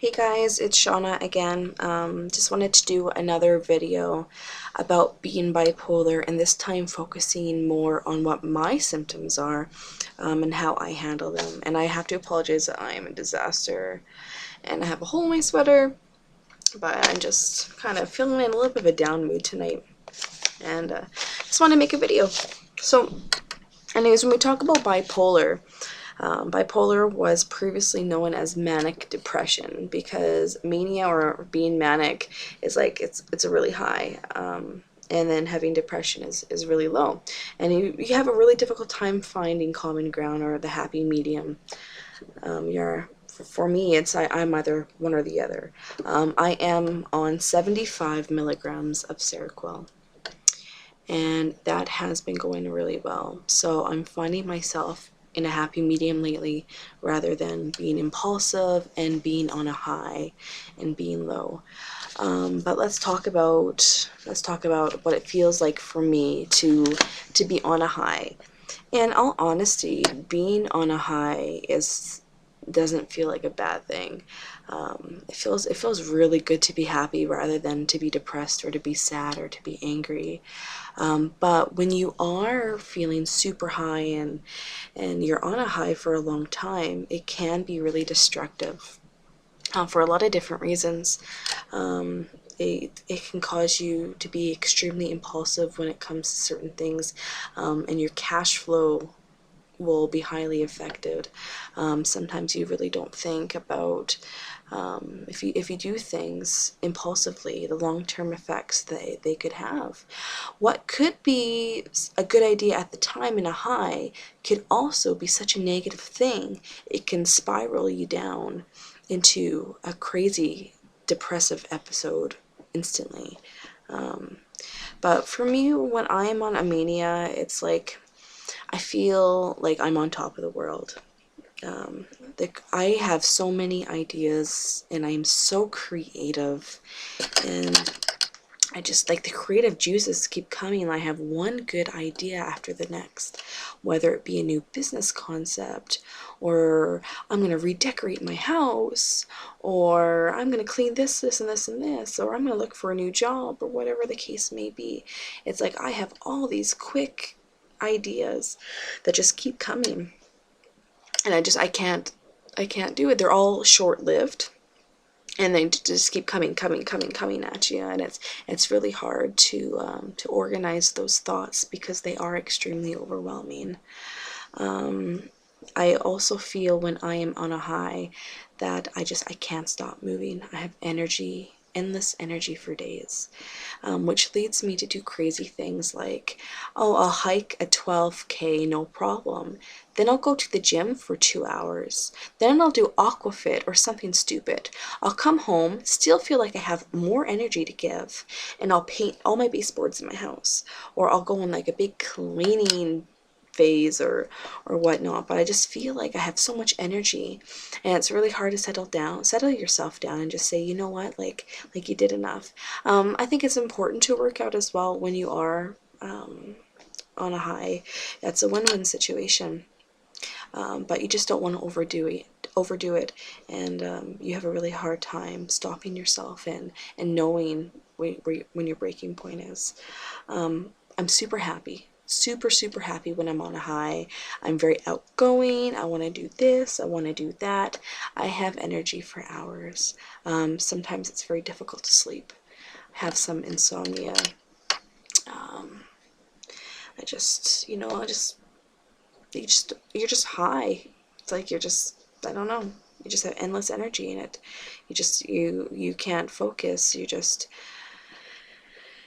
Hey guys, it's Shauna again. Just wanted to do another video about being bipolar, and this time focusing more on what my symptoms are and how I handle them. And I have to apologize that I am a disaster and I have a hole in my sweater, but I'm just kind of feeling in a little bit of a down mood tonight, and just want to make a video. So anyways, when we talk about bipolar, bipolar was previously known as manic depression because mania or being manic is like it's a really high, and then having depression is really low, and you have a really difficult time finding common ground or the happy medium. For me, I'm either one or the other. I am on 75 milligrams of Seroquel, and that has been going really well. So I'm finding myself in a happy medium lately rather than being impulsive and being on a high and being low. But let's talk about what it feels like for me to be on a high. In all honesty, being on a high doesn't feel like a bad thing. It feels really good to be happy rather than to be depressed or to be sad or to be angry. But when you are feeling super high and you're on a high for a long time, it can be really destructive for a lot of different reasons. It can cause you to be extremely impulsive when it comes to certain things, and your cash flow will be highly affected. Sometimes you really don't think about, if you do things impulsively, the long-term effects they could have. What could be a good idea at the time in a high could also be such a negative thing. It can spiral you down into a crazy depressive episode instantly. But for me, when I am on a mania, it's like I feel like I'm on top of the world. I have so many ideas and I'm so creative, and I just like the creative juices keep coming, and I have one good idea after the next, whether it be a new business concept, or I'm going to redecorate my house, or I'm going to clean this, this, and this, and this, or I'm going to look for a new job, or whatever the case may be. It's like I have all these quick ideas that just keep coming, and I can't do it. They're all short-lived, and they just keep coming at you, and it's really hard to organize those thoughts because they are extremely overwhelming. I also feel when I am on a high that I can't stop moving. I have energy, endless energy for days, which leads me to do crazy things like, oh, I'll hike a 12K, no problem. Then I'll go to the gym for 2 hours. Then I'll do aquafit or something stupid. I'll come home, still feel like I have more energy to give, and I'll paint all my baseboards in my house. Or I'll go on like a big cleaning phase or whatnot, but I just feel like I have so much energy, and it's really hard to settle yourself down and just say, you know what, like you did enough. I think it's important to work out as well when you are on a high. That's a win-win situation, but you just don't want to overdo it, and you have a really hard time stopping yourself and knowing when your breaking point is. I'm super happy, super happy when I'm on a high. I'm very outgoing. I want to do this, I want to do that. I have energy for hours. Sometimes it's very difficult to sleep. I have some insomnia. I just, you're just high. It's like I don't know, you just have endless energy in it. You can't focus.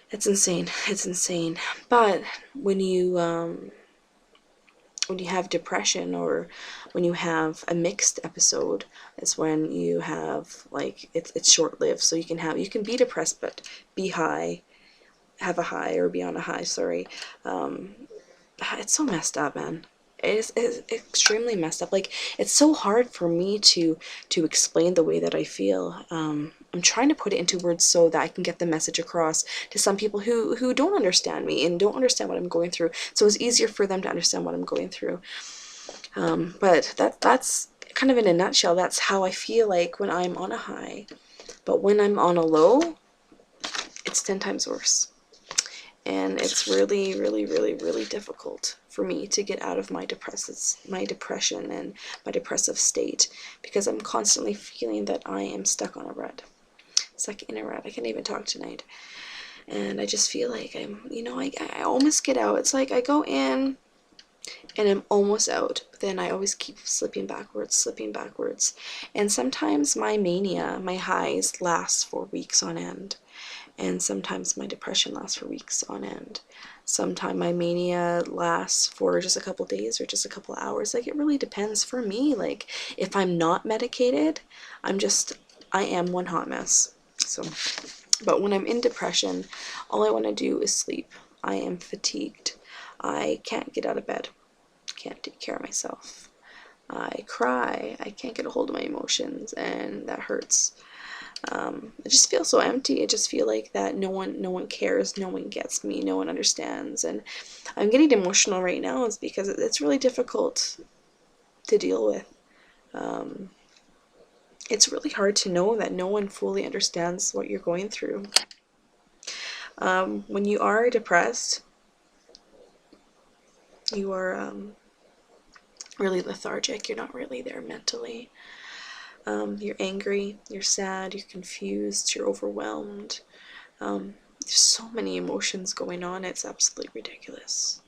It's insane. It's insane. But when you have depression, or when you have a mixed episode, it's when you have like it's short-lived. So you can be depressed but be high, have a high, or be on a high, sorry. It's so messed up, man. It's extremely messed up. Like, it's so hard for me to explain the way that I feel. I'm trying to put it into words so that I can get the message across to some people who don't understand me and don't understand what I'm going through. So it's easier for them to understand what I'm going through. But that's kind of in a nutshell, that's how I feel like when I'm on a high. But when I'm on a low, it's 10 times worse. And it's really, really, really, really difficult for me to get out of my depression and my depressive state, because I'm constantly feeling that I am stuck on a rut. It's like in a rut. I can't even talk tonight. And I just feel like I almost get out. It's like I go in and I'm almost out, but then I always keep slipping backwards. And sometimes my mania, my highs, last for weeks on end. And sometimes my depression lasts for weeks on end. Sometimes my mania lasts for just a couple days or just a couple hours. Like, it really depends. For me, like, if I'm not medicated, I am one hot mess. So, but when I'm in depression, all I want to do is sleep. I am fatigued. I can't get out of bed. Can't take care of myself. I cry. I can't get a hold of my emotions, and that hurts. I just feel so empty. I just feel like that no one cares, no one gets me, no one understands. And I'm getting emotional right now is because it's really difficult to deal with. It's really hard to know that no one fully understands what you're going through. When you are depressed, you are really lethargic. You're not really there mentally. You're angry, you're sad, you're confused, you're overwhelmed. There's so many emotions going on, it's absolutely ridiculous.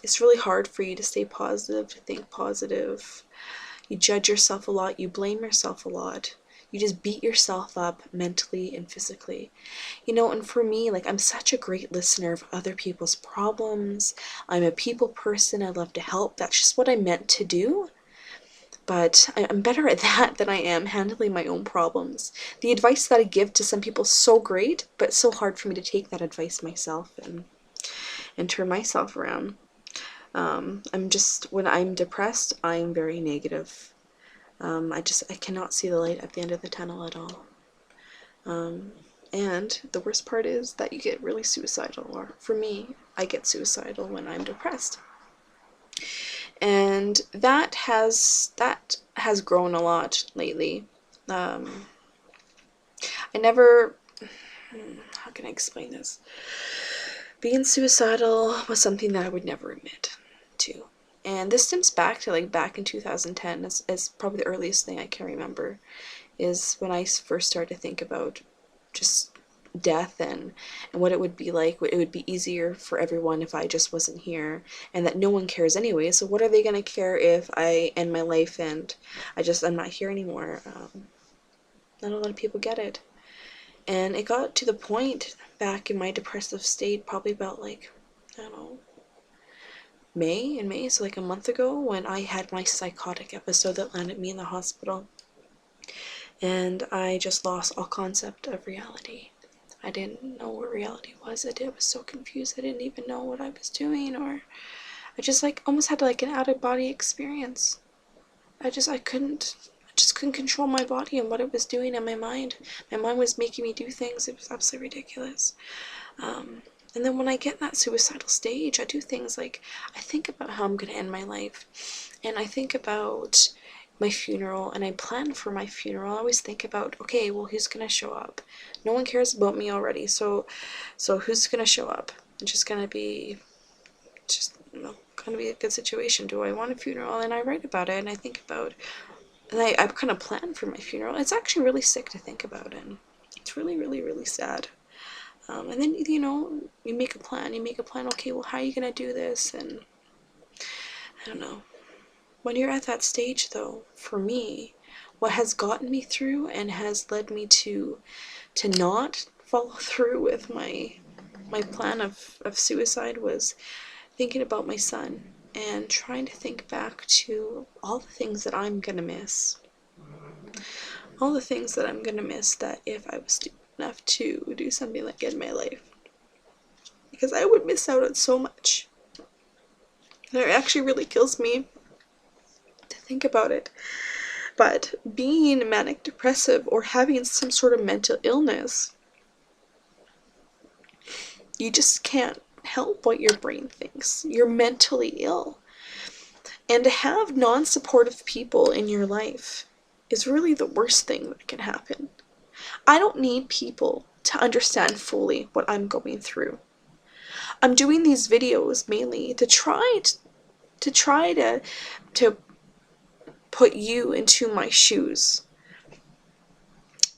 It's really hard for you to stay positive, to think positive. You judge yourself a lot, you blame yourself a lot. You just beat yourself up mentally and physically. And for me, like, I'm such a great listener of other people's problems. I'm a people person, I love to help. That's just what I'm meant to do. But I'm better at that than I am handling my own problems. The advice that I give to some people is so great, but it's so hard for me to take that advice myself and turn myself around. When I'm depressed, I'm very negative. I cannot see the light at the end of the tunnel at all. And the worst part is that you get really suicidal, or for me, I get suicidal when I'm depressed. And that has grown a lot lately. I never, how can I explain this? Being suicidal was something that I would never admit to. And this stems back to back in 2010, as probably the earliest thing I can remember, is when I first started to think about just death and what it would be like. It would be easier for everyone if I just wasn't here, and that no one cares anyway, so what are they going to care if I end my life and I'm not here anymore. Not a lot of people get it. And it got to the point back in my depressive state, probably about I don't know, May, so a month ago, when I had my psychotic episode that landed me in the hospital. And I just lost all concept of reality. I didn't know what reality was. I was so confused. I didn't even know what I was doing, or I just almost had an out of body experience. I couldn't control my body and what it was doing in my mind. My mind was making me do things. It was absolutely ridiculous. And then when I get in that suicidal stage, I do things I think about how I'm going to end my life. And I think about my funeral, and I plan for my funeral. I always think about, okay, well, who's going to show up? No one cares about me already, so who's going to show up? It's just going to be a good situation. Do I want a funeral? And I write about it, and I think about, and I kind of plan for my funeral. It's actually really sick to think about, and it's really, really, really sad. And then, you make a plan. Okay, well, how are you going to do this? And I don't know. When you're at that stage, though, for me, what has gotten me through and has led me to not follow through with my plan of suicide was thinking about my son and trying to think back to all the things that I'm going to miss. All the things that I'm going to miss that if I was stupid enough to do something like in my life. Because I would miss out on so much. And it actually really kills me to think about it. But being manic depressive or having some sort of mental illness, you just can't help what your brain thinks. You're mentally ill. And to have non-supportive people in your life is really the worst thing that can happen. I don't need people to understand fully what I'm going through. I'm doing these videos mainly to try to put you into my shoes.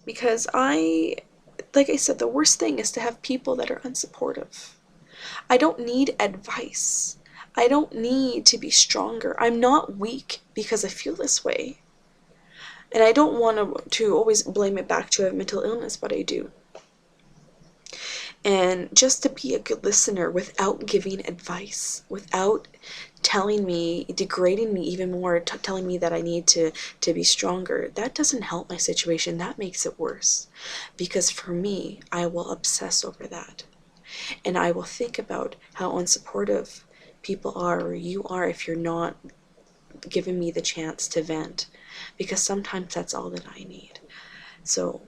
Because like I said, the worst thing is to have people that are unsupportive. I don't need advice. I don't need to be stronger. I'm not weak because I feel this way. And I don't want to always blame it back to a mental illness, but I do. And just to be a good listener without giving advice, without telling me, degrading me even more, telling me that I need to be stronger, that doesn't help my situation. That makes it worse. Because for me, I will obsess over that. And I will think about how unsupportive people are, or you are, if you're not giving me the chance to vent. Because sometimes that's all that I need. So,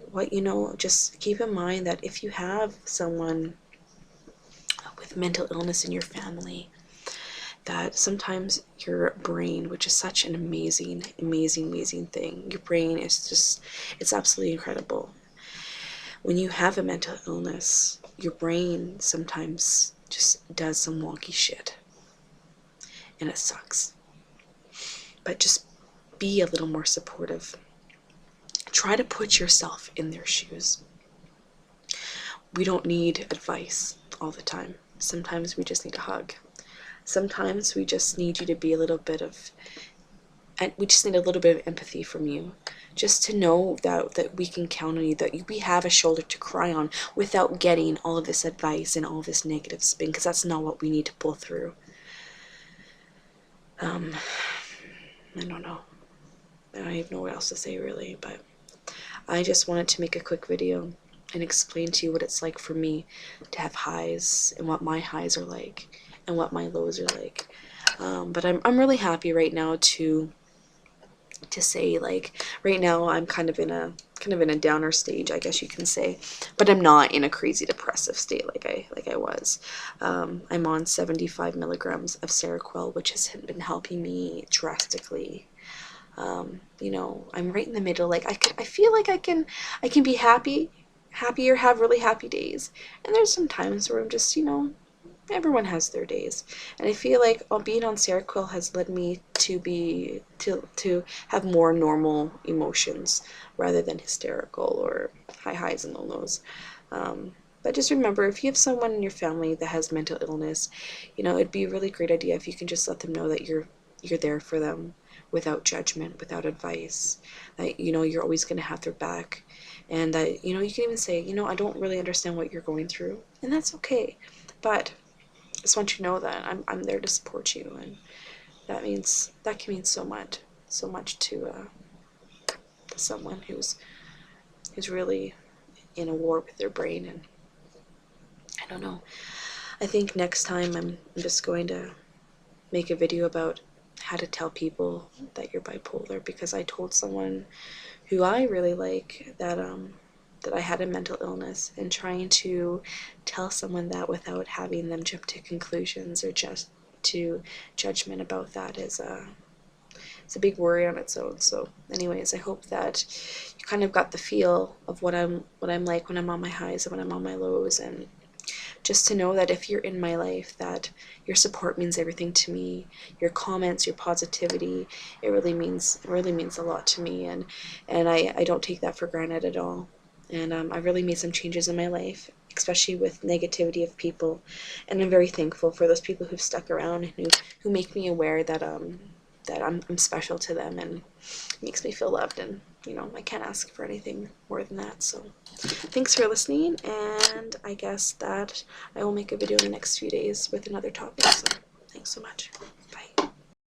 just keep in mind that if you have someone with mental illness in your family, that sometimes your brain, which is such an amazing, amazing, amazing thing, your brain is just, it's absolutely incredible. When you have a mental illness, your brain sometimes just does some wonky shit. And it sucks. But just be a little more supportive. Try to put yourself in their shoes. We don't need advice all the time. Sometimes we just need a hug. Sometimes we just need you to be a little bit of, and we just need a little bit of empathy from you. Just to know that we can count on you, that we have a shoulder to cry on without getting all of this advice and all this negative spin, because that's not what we need to pull through. I don't know. I don't even know what else to say really, but I just wanted to make a quick video and explain to you what it's like for me to have highs, and what my highs are like, and what my lows are like. But I'm really happy right now to say, like, right now I'm kind of in a downer stage, I guess you can say, but I'm not in a crazy depressive state like I was. I'm on 75 milligrams of Seroquel, which has been helping me drastically. I'm right in the middle. Like I feel like I can be happier, have really happy days, and there's some times where I'm just, everyone has their days, and I feel like being on Seroquel has led me to have more normal emotions rather than hysterical or high highs and low lows. But just remember, if you have someone in your family that has mental illness, it'd be a really great idea if you can just let them know that you're there for them, without judgment, without advice, that you're always going to have their back, and that you can even say, I don't really understand what you're going through, and that's okay, but I just want you to know that I'm there to support you, and that can mean so much to someone who's really in a war with their brain. And I don't know, I think next time I'm just going to make a video about how to tell people that you're bipolar, because I told someone who I really like that I had a mental illness, and trying to tell someone that without having them jump to conclusions or just to judgment about that is it's a big worry on its own. So anyways, I hope that you kind of got the feel of what I'm like when I'm on my highs and when I'm on my lows, and just to know that if you're in my life, that your support means everything to me. Your comments, your positivity, it really means a lot to me, and I don't take that for granted at all. And I've really made some changes in my life, especially with negativity of people, and I'm very thankful for those people who've stuck around and who make me aware that I'm special to them, and it makes me feel loved, and I can't ask for anything more than that. So thanks for listening, and I guess that I will make a video in the next few days with another topic. So thanks so much.